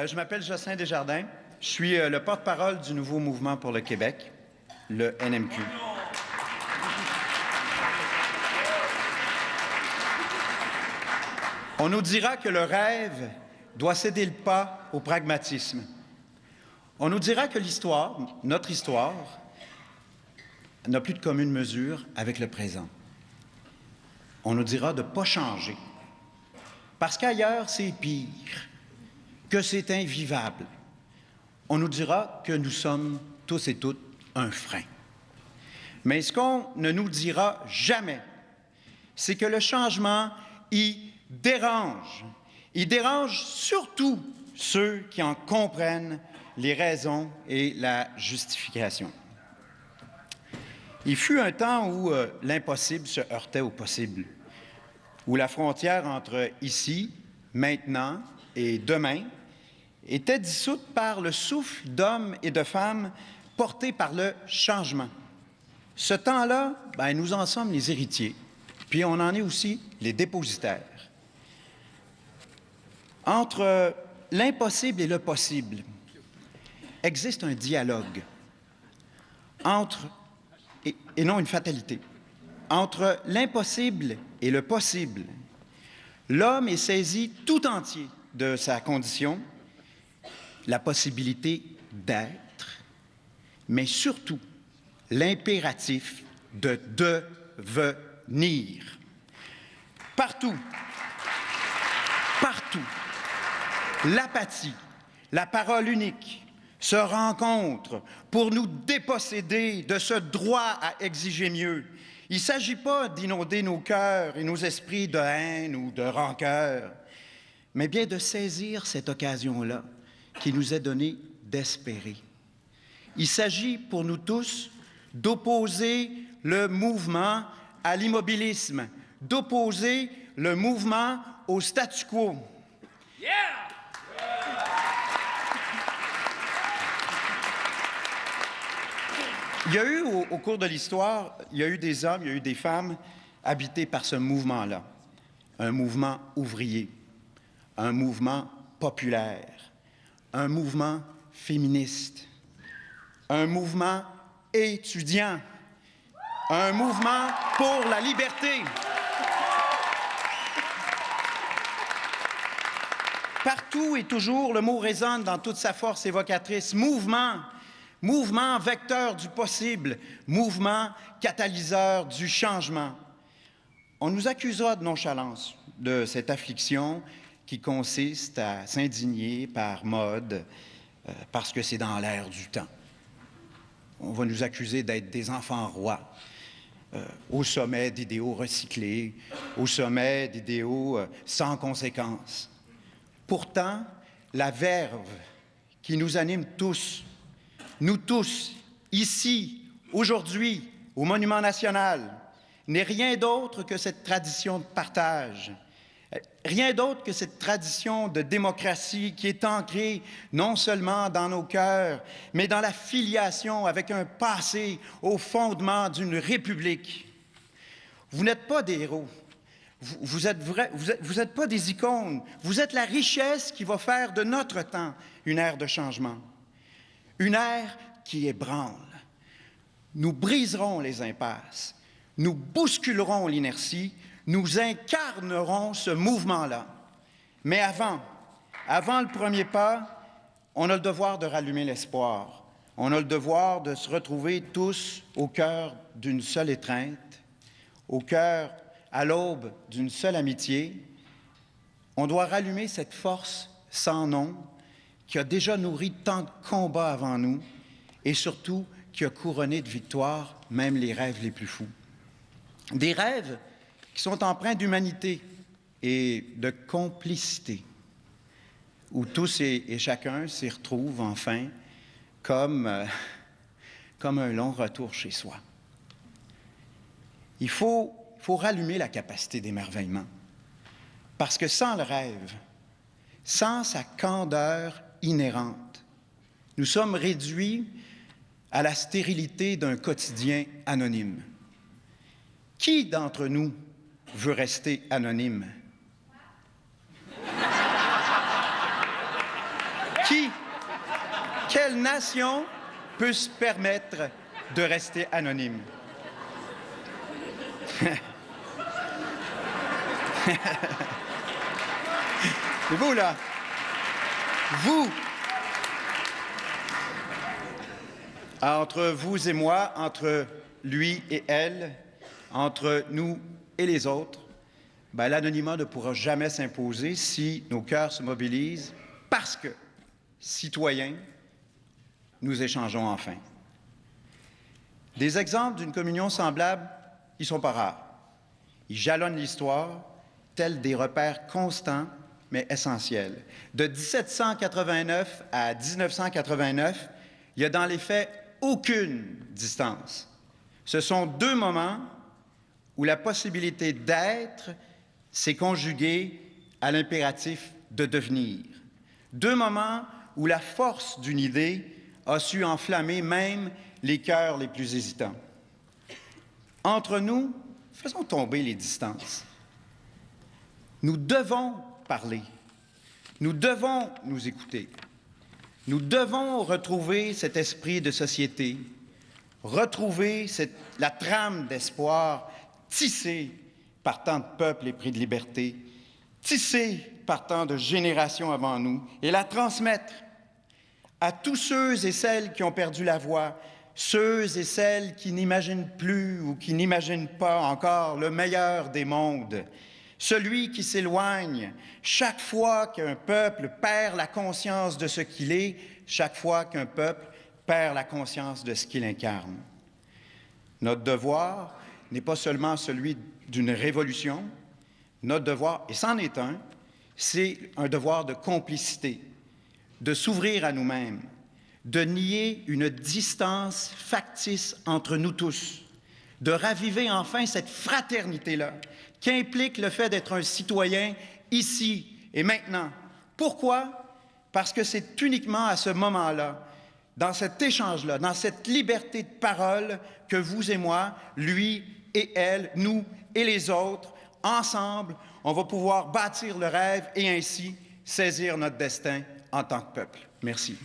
Je m'appelle Jocelyn Desjardins. Je suis le porte-parole du Nouveau Mouvement pour le Québec, le NMQ. On nous dira que le rêve doit céder le pas au pragmatisme. On nous dira que l'histoire, notre histoire, n'a plus de commune mesure avec le présent. On nous dira de ne pas changer, parce qu'ailleurs c'est pire, que c'est invivable. On nous dira que nous sommes tous et toutes un frein. Mais ce qu'on ne nous dira jamais, c'est que le changement y dérange. Il dérange surtout ceux qui en comprennent les raisons et la justification. Il fut un temps où l'impossible se heurtait au possible, où la frontière entre ici, maintenant et demain était dissoute par le souffle d'hommes et de femmes portés par le changement. Ce temps-là, nous en sommes les héritiers, puis on en est aussi les dépositaires. Entre l'impossible et le possible existe un dialogue, et non une fatalité. Entre l'impossible et le possible, l'homme est saisi tout entier de sa condition, la possibilité d'être, mais surtout l'impératif de devenir. Partout, l'apathie, la parole unique se rencontrent pour nous déposséder de ce droit à exiger mieux. Il ne s'agit pas d'inonder nos cœurs et nos esprits de haine ou de rancœur, mais bien de saisir cette occasion-là qui nous est donnée d'espérer. Il s'agit pour nous tous d'opposer le mouvement à l'immobilisme, d'opposer le mouvement au statu quo. Yeah! Il y a eu, au cours de l'histoire, il y a eu des hommes, il y a eu des femmes habités par ce mouvement-là. Un mouvement ouvrier, un mouvement populaire, un mouvement féministe, un mouvement étudiant, un mouvement pour la liberté. Partout et toujours, le mot résonne dans toute sa force évocatrice. Mouvement. Mouvement vecteur du possible, mouvement catalyseur du changement. On nous accusera de nonchalance de cette affliction qui consiste à s'indigner par mode parce que c'est dans l'air du temps. On va nous accuser d'être des enfants rois, au sommet d'idéaux recyclés, au sommet d'idéaux sans conséquences. Pourtant, la verve qui nous anime tous, nous tous, ici, aujourd'hui, au Monument national, n'est rien d'autre que cette tradition de partage, rien d'autre que cette tradition de démocratie qui est ancrée non seulement dans nos cœurs, mais dans la filiation avec un passé au fondement d'une république. Vous n'êtes pas des héros, vous n'êtes pas des icônes, vous êtes la richesse qui va faire de notre temps une ère de changement. Une ère qui ébranle. Nous briserons les impasses, nous bousculerons l'inertie, nous incarnerons ce mouvement-là. Mais avant le premier pas, on a le devoir de rallumer l'espoir. On a le devoir de se retrouver tous au cœur d'une seule étreinte, au cœur, à l'aube d'une seule amitié. On doit rallumer cette force sans nom qui a déjà nourri tant de combats avant nous et surtout qui a couronné de victoires même les rêves les plus fous. Des rêves qui sont empreints d'humanité et de complicité, où tous et chacun s'y retrouvent enfin comme un long retour chez soi. Il faut rallumer la capacité d'émerveillement, parce que sans le rêve, sans sa candeur inhérente, nous sommes réduits à la stérilité d'un quotidien anonyme. Qui d'entre nous veut rester anonyme? Quelle nation peut se permettre de rester anonyme? Et vous, là, vous, entre vous et moi, entre lui et elle, entre nous et les autres, ben, l'anonymat ne pourra jamais s'imposer si nos cœurs se mobilisent parce que, citoyens, nous échangeons enfin. Des exemples d'une communion semblable, ils ne sont pas rares. Ils jalonnent l'histoire, tels des repères constants, mais essentiels. De 1789 à 1989, il n'y a dans les faits aucune distance. Ce sont deux moments où la possibilité d'être s'est conjuguée à l'impératif de devenir. Deux moments où la force d'une idée a su enflammer même les cœurs les plus hésitants. Entre nous, faisons tomber les distances. Nous devons parler. Nous devons nous écouter. Nous devons retrouver cet esprit de société, retrouver la trame d'espoir tissée par tant de peuples épris de liberté, tissée par tant de générations avant nous, et la transmettre à tous ceux et celles qui ont perdu la voie, ceux et celles qui n'imaginent plus ou qui n'imaginent pas encore le meilleur des mondes, celui qui s'éloigne chaque fois qu'un peuple perd la conscience de ce qu'il est, chaque fois qu'un peuple perd la conscience de ce qu'il incarne. Notre devoir n'est pas seulement celui d'une révolution, notre devoir, et c'en est un, c'est un devoir de complicité, de s'ouvrir à nous-mêmes, de nier une distance factice entre nous tous, de raviver enfin cette fraternité-là, qu'implique le fait d'être un citoyen ici et maintenant. Pourquoi? Parce que c'est uniquement à ce moment-là, dans cet échange-là, dans cette liberté de parole, que vous et moi, lui et elle, nous et les autres, ensemble, on va pouvoir bâtir le rêve et ainsi saisir notre destin en tant que peuple. Merci.